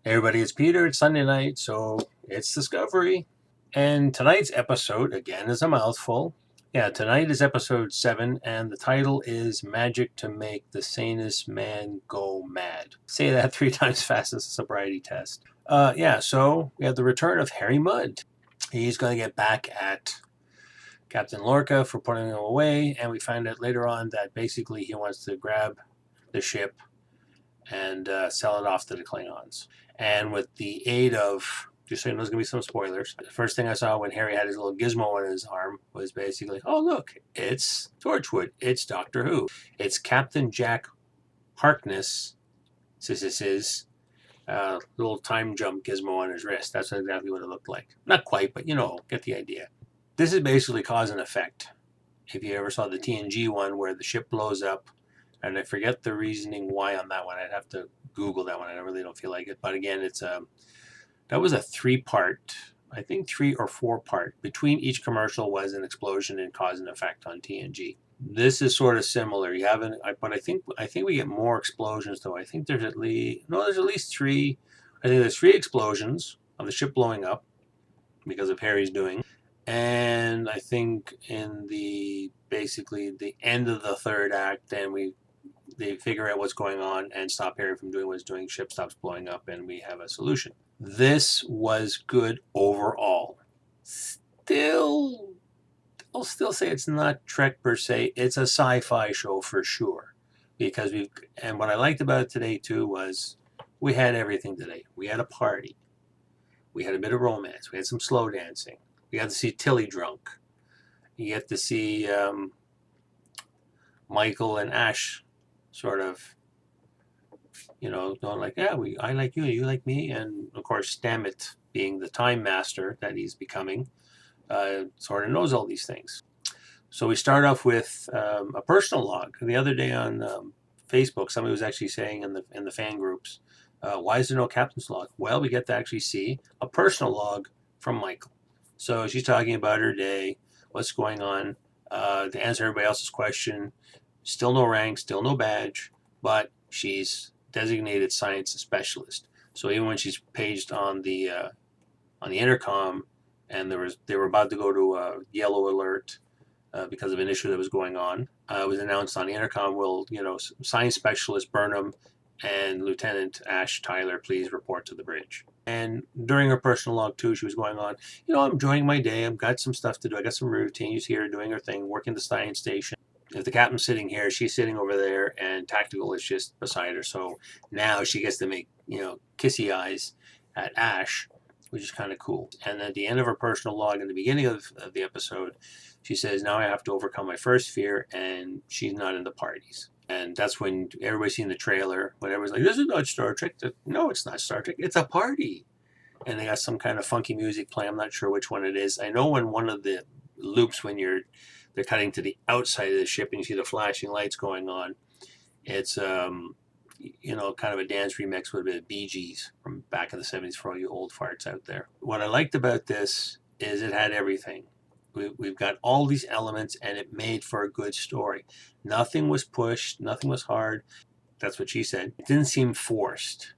Hey everybody, it's Peter. It's Sunday night, so it's Discovery. And tonight's episode, again, is a mouthful. Yeah, tonight is episode 7, and the title is Magic to Make the Sanest Man Go Mad. Say that 3 times fast as a sobriety test. So we have the return of Harry Mudd. He's going to get back at Captain Lorca for putting him away, and we find out later on that basically he wants to grab the ship and sell it off to the Klingons. And with the aid of, just saying there's going to be some spoilers, the first thing I saw when Harry had his little gizmo on his arm was basically, oh, look, it's Torchwood. It's Doctor Who. It's Captain Jack Harkness, his little time jump gizmo on his wrist. That's exactly what it looked like. Not quite, but get the idea. This is basically cause and effect. If you ever saw the TNG one where the ship blows up, and I forget the reasoning why on that one. I'd have to Google that one. I really don't feel like it. But again, that was a 3-part, I think 3 or 4-part. Between each commercial was an explosion and cause and effect on TNG. This is sort of similar. You haven't, but I think we get more explosions though. I think there's at least 3. I think there's 3 explosions of the ship blowing up because of Harry's doing. And I think in basically the end of the 3rd act, then they figure out what's going on and stop Harry from doing what he's doing. Ship stops blowing up, and we have a solution. This was good overall. I'll still say it's not Trek per se. It's a sci-fi show for sure, because and what I liked about it today too was we had everything today. We had a party. We had a bit of romance. We had some slow dancing. We got to see Tilly drunk. You get to see Michael and Ash sort of, going like, yeah, I like you, you like me, and of course Stammet, being the time master that he's becoming, sort of knows all these things. So we start off with a personal log. The other day on Facebook, somebody was actually saying in the fan groups, why is there no captain's log? Well, we get to actually see a personal log from Michael. So she's talking about her day, what's going on, to answer everybody else's question. Still no rank, still no badge, but she's designated science specialist. So even when she's paged on the intercom, and they were about to go to a yellow alert because of an issue that was going on, it was announced on the intercom, will science specialist Burnham and Lieutenant Ash Tyler please report to the bridge. And during her personal log too, she was going on, I'm enjoying my day. I've got some stuff to do. I got some routines here, doing her thing, working the science station. If the captain's sitting here, she's sitting over there, and Tactical is just beside her. So now she gets to make, kissy eyes at Ash, which is kind of cool. And at the end of her personal log, in the beginning of the episode, she says, now I have to overcome my first fear, and she's not in the parties. And that's when everybody's seen the trailer, when everyone's like, this is not Star Trek. No, it's not Star Trek. It's a party. And they got some kind of funky music playing. I'm not sure which one it is. I know when one of the loops, when they're cutting to the outside of the ship and you see the flashing lights going on, it's kind of a dance remix with a bit of Bee Gees from back in the 70s for all you old farts out there. What I liked about this is it had everything. We've got all these elements, and it made for a good story. Nothing was pushed, nothing was hard. That's what she said. It didn't seem forced.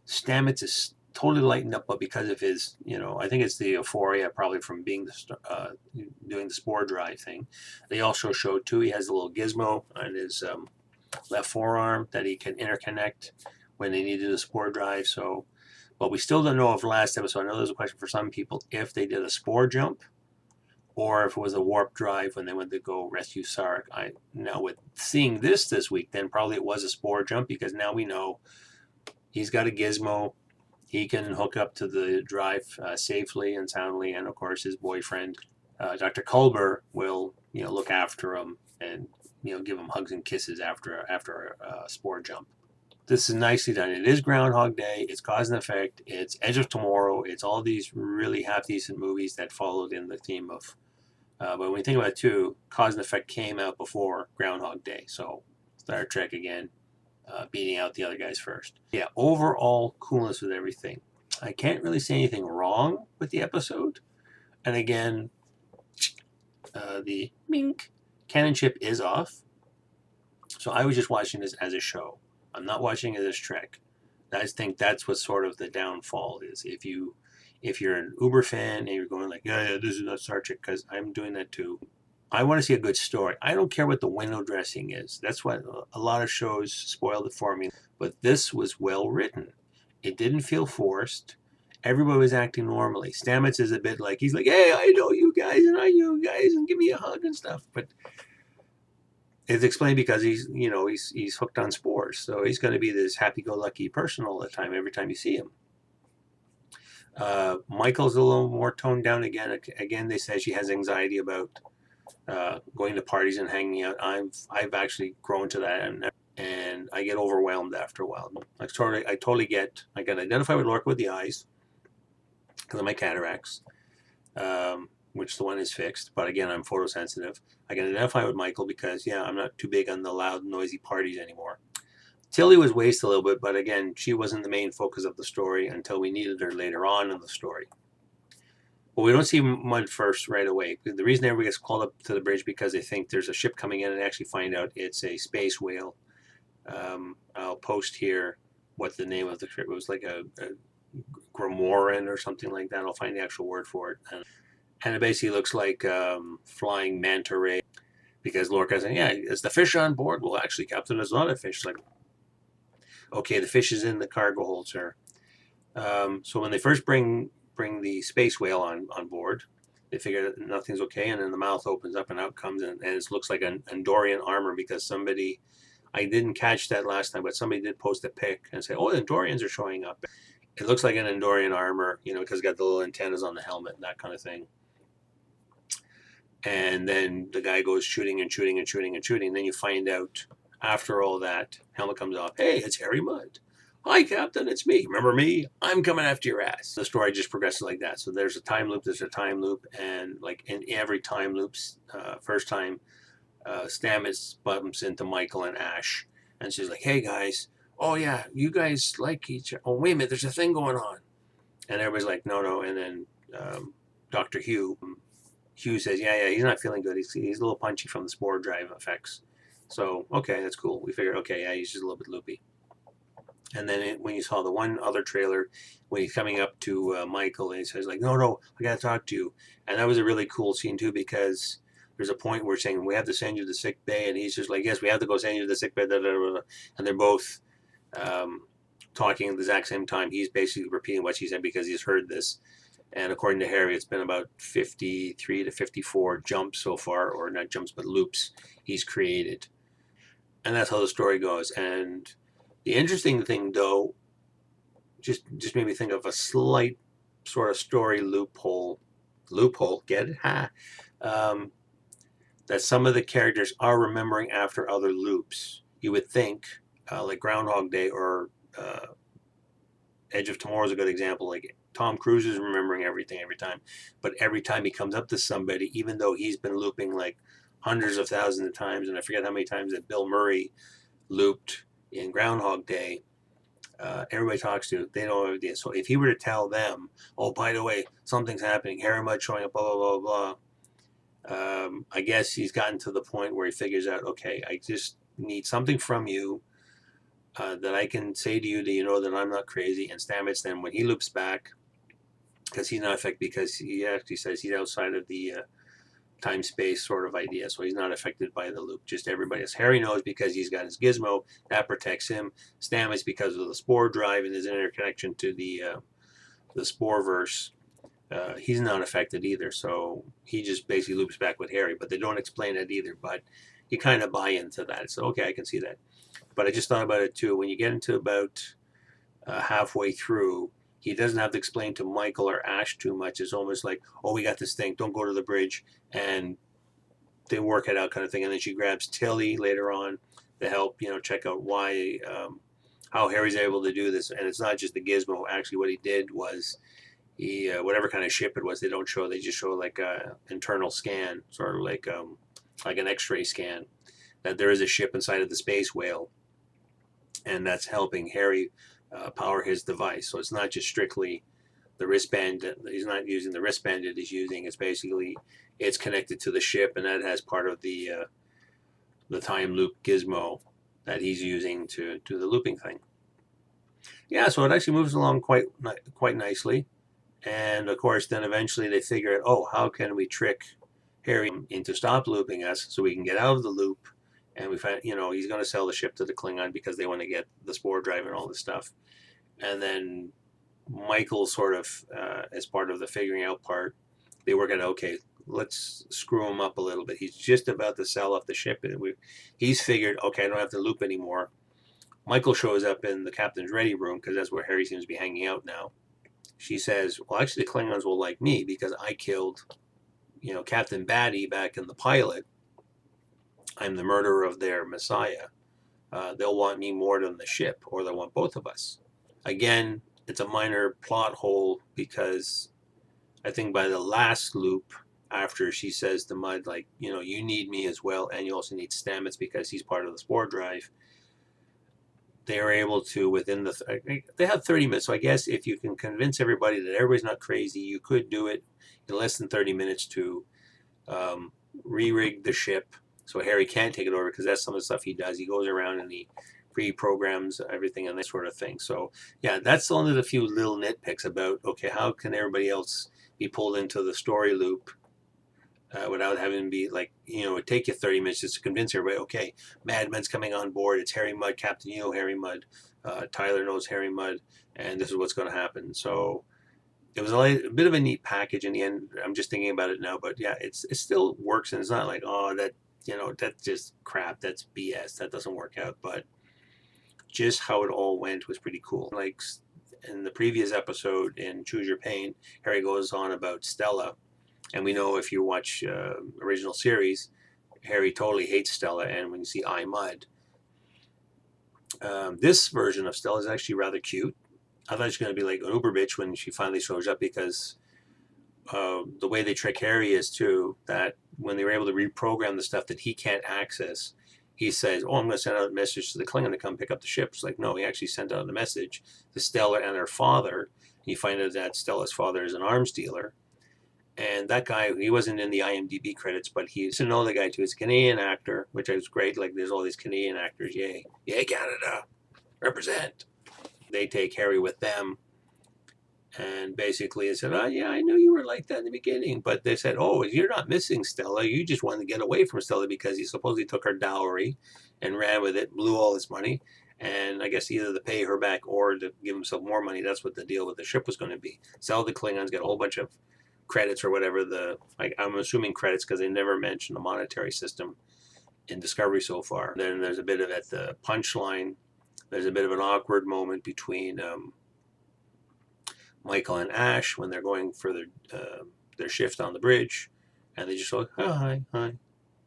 Stamets is totally lightened up, but because of his, I think it's the euphoria probably from being doing the spore drive thing. They also showed too, he has a little gizmo on his left forearm that he can interconnect when they needed a spore drive. So, but we still don't know if last episode, I know there's a question for some people, if they did a spore jump or if it was a warp drive when they went to go rescue Sarek. Now with seeing this week, then probably it was a spore jump, because now we know he's got a gizmo. He can hook up to the drive safely and soundly, and of course his boyfriend, Dr. Culber, will look after him and give him hugs and kisses after a spore jump. This is nicely done. It is Groundhog Day. It's cause and effect. It's Edge of Tomorrow. It's all these really half decent movies that followed in the theme of. But when we think about it too, cause and effect came out before Groundhog Day. So Star Trek again. Beating out the other guys first. Yeah, overall coolness with everything. I can't really say anything wrong with the episode. And again, the mink canon chip is off. So I was just watching this as a show. I'm not watching it as Trek. I think that's what sort of the downfall is. If you're an Uber fan and you're going like, yeah, this is not Star Trek, because I'm doing that too. I want to see a good story. I don't care what the window dressing is. That's what a lot of shows spoiled it for me. But this was well written. It didn't feel forced. Everybody was acting normally. Stamets is a bit like, he's like, hey, I know you guys and I know you guys and give me a hug and stuff. But it's explained because he's hooked on spores. So he's going to be this happy-go-lucky person all the time, every time you see him. Michael's a little more toned down again. Again, they say she has anxiety about going to parties and hanging out. I've actually grown to that, and I get overwhelmed after a while. I totally get. I can identify with Lorca with the eyes because of my cataracts, which the one is fixed. But again, I'm photosensitive. I can identify with Michael because I'm not too big on the loud, noisy parties anymore. Tilly was wasted a little bit, but again, she wasn't the main focus of the story until we needed her later on in the story. Well, we don't see Mud first right away. The reason everybody gets called up to the bridge because they think there's a ship coming in and actually find out it's a space whale. I'll post here what the name of the ship was, like a Grimoran or something like that. I'll find the actual word for it. And it basically looks like flying manta ray, because Lorca's saying, yeah, is the fish on board? Well, actually, Captain, it's not a fish. It's like, okay, the fish is in the cargo hold, sir. So when they first bring the space whale on board, they figure that nothing's okay, and then the mouth opens up and out comes, and it looks like an Andorian armor, because somebody, I didn't catch that last time, but somebody did post a pic and say, oh, the Andorians are showing up. It looks like an Andorian armor, because it's got the little antennas on the helmet and that kind of thing. And then the guy goes shooting and shooting and shooting and shooting. And then you find out after all that, helmet comes off. Hey, it's Harry Mudd. Hi, Captain, it's me. Remember me? I'm coming after your ass. The story just progresses like that. So there's a time loop, and like in every time loops, first time, Stamets bumps into Michael and Ash, and she's like, hey, guys, oh, yeah, you guys like each other. Oh, wait a minute, there's a thing going on. And everybody's like, no. And then Dr. Hugh says, yeah, he's not feeling good. He's a little punchy from the spore drive effects. So, okay, that's cool. We figured, okay, yeah, he's just a little bit loopy. And then when you saw the one other trailer, when he's coming up to Michael, and he says, like, no, I got to talk to you. And that was a really cool scene, too, because there's a point where saying, we have to send you to the sick bay. And he's just like, yes, we have to go send you to the sick bay. And they're both talking at the exact same time. He's basically repeating what she said because he's heard this. And according to Harry, it's been about 53 to 54 jumps so far, or not jumps, but loops he's created. And that's how the story goes. And the interesting thing, though, just made me think of a slight sort of story loophole, get it? Ha! That some of the characters are remembering after other loops. You would think, like Groundhog Day or Edge of Tomorrow is a good example. Like Tom Cruise is remembering everything every time, but every time he comes up to somebody, even though he's been looping like hundreds of thousands of times, and I forget how many times that Bill Murray looped in Groundhog Day, everybody talks to, they know everything. So if he were to tell them, oh, by the way, something's happening, Harry Mudd showing up, blah, blah, blah, blah, I guess he's gotten to the point where he figures out, okay, I just need something from you that I can say to you that you know that I'm not crazy. And Stamets, then when he loops back, because he's not affected, because he actually says he's outside of the time-space sort of idea, so he's not affected by the loop. Just everybody else. Harry knows because he's got his gizmo, that protects him. Stamets, because of the spore drive and his interconnection to the Sporeverse, he's not affected either, so he just basically loops back with Harry, but they don't explain it either, but you kind of buy into that. So, okay, I can see that. But I just thought about it too. When you get into about halfway through, he doesn't have to explain to Michael or Ash too much. It's almost like, oh, we got this thing, don't go to the bridge, and they work it out kind of thing. And then she grabs Tilly later on to help, check out why, how Harry's able to do this. And it's not just the gizmo. Actually, what he did was he, whatever kind of ship it was, they don't show, they just show like a internal scan, sort of like an X-ray scan, that there is a ship inside of the space whale, and that's helping Harry power his device. So it's not just strictly the wristband. He's not using the wristband that he's using. It's basically, it's connected to the ship, and that has part of the time loop gizmo that he's using to do the looping thing. Yeah, so it actually moves along quite nicely. And of course, then eventually they figure out, oh, how can we trick Harry into stop looping us so we can get out of the loop? And we find, he's going to sell the ship to the Klingon because they want to get the spore drive and all this stuff. And then Michael sort of, as part of the figuring out part, they work out, okay, let's screw him up a little bit. He's just about to sell off the ship. And he's figured, okay, I don't have to loop anymore. Michael shows up in the captain's ready room because that's where Harry seems to be hanging out now. She says, well, actually, the Klingons will like me because I killed, Captain Batty back in the pilot. I'm the murderer of their messiah. They'll want me more than the ship, or they'll want both of us. Again, it's a minor plot hole because I think by the last loop, after she says to Mud, like, you need me as well, and you also need Stamets because he's part of the spore drive, they are able to, within they have 30 minutes. So I guess if you can convince everybody that everybody's not crazy, you could do it in less than 30 minutes to re-rig the ship so Harry can't take it over, because that's some of the stuff he does. He goes around and he reprograms everything and that sort of thing. So yeah, that's only the few little nitpicks about, okay, how can everybody else be pulled into the story loop without having to be like, it'd take you 30 minutes just to convince everybody, okay, Madman's coming on board, it's Harry Mudd, Captain, Harry Mudd, Tyler knows Harry Mudd, and this is what's going to happen. So it was a bit of a neat package in the end. I'm just thinking about it now, but yeah, it still works, and it's not like, oh, that's just crap, that's BS, that doesn't work out. But just how it all went was pretty cool. Like in the previous episode in Choose Your Pain, Harry goes on about Stella, and we know if you watch original series, Harry totally hates Stella, and when you see I Mudd, this version of Stella is actually rather cute. I thought she was going to be like an uber bitch when she finally shows up, because the way they trick Harry is too, that when they were able to reprogram the stuff that he can't access, he says, oh, I'm going to send out a message to the Klingon to come pick up the ship. It's like, no, he actually sent out a message to Stella and her father. You find out that Stella's father is an arms dealer. And that guy, he wasn't in the IMDb credits, but he used to know the guy too. He's a Canadian actor, which is great. Like, there's all these Canadian actors. Yay. Yay, Canada. Represent. They take Harry with them. And basically, they said, oh, yeah, I knew you were like that in the beginning. But they said, oh, you're not missing Stella. You just wanted to get away from Stella because he supposedly took her dowry and ran with it, blew all his money. And I guess either to pay her back or to give himself more money. That's what the deal with the ship was going to be. Sell the Klingons, get a whole bunch of credits or whatever. I'm assuming credits because they never mentioned the monetary system in Discovery so far. Then there's a bit of, at the punchline, there's a bit of an awkward moment between Michael and Ash when they're going for their shift on the bridge, and they just go, oh, hi.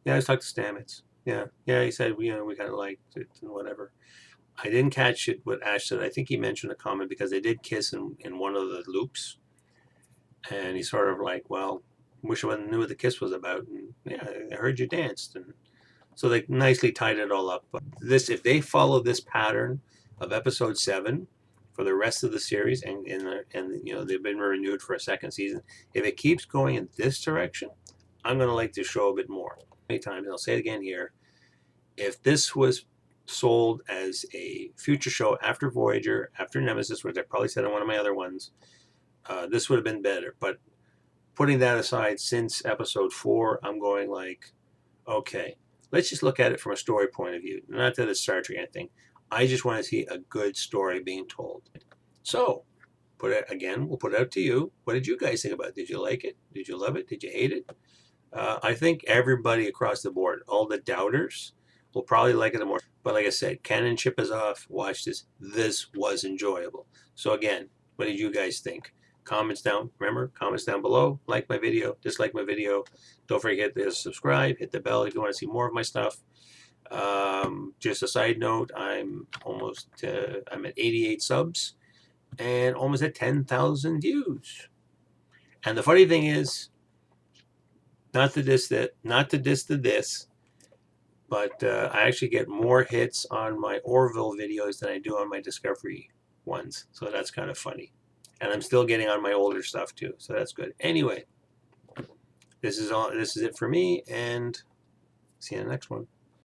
Yeah, I just talked to Stamets. Yeah, he said, we kind of liked it and whatever. I didn't catch it what Ash said. I think he mentioned a comment because they did kiss in one of the loops, and he's sort of like, well, wish I knew what the kiss was about. And yeah, I heard you danced, and so they nicely tied it all up. But if they follow this pattern of episode 7 for the rest of the series, and they've been renewed for a second season, if it keeps going in this direction, I'm going to like this show a bit more. Many times, and I'll say it again here, if this was sold as a future show after Voyager, after Nemesis, which I probably said on one of my other ones, this would have been better. But putting that aside, since episode 4, I'm going like, okay, let's just look at it from a story point of view. Not that it's Star Trek or anything. I just want to see a good story being told. So, we'll put it out to you. What did you guys think about it? Did you like it? Did you love it? Did you hate it? I think everybody across the board, all the doubters, will probably like it more. But like I said, canon ship is off. Watch this. This was enjoyable. So again, what did you guys think? Comments down below. Like my video, dislike my video. Don't forget to subscribe, hit the bell if you want to see more of my stuff. Just a side note, I'm at 88 subs and almost at 10,000 views. And the funny thing is, not to diss this, but I actually get more hits on my Orville videos than I do on my Discovery ones. So that's kind of funny. And I'm still getting on my older stuff too, so that's good. Anyway, this is it for me, and see you in the next one.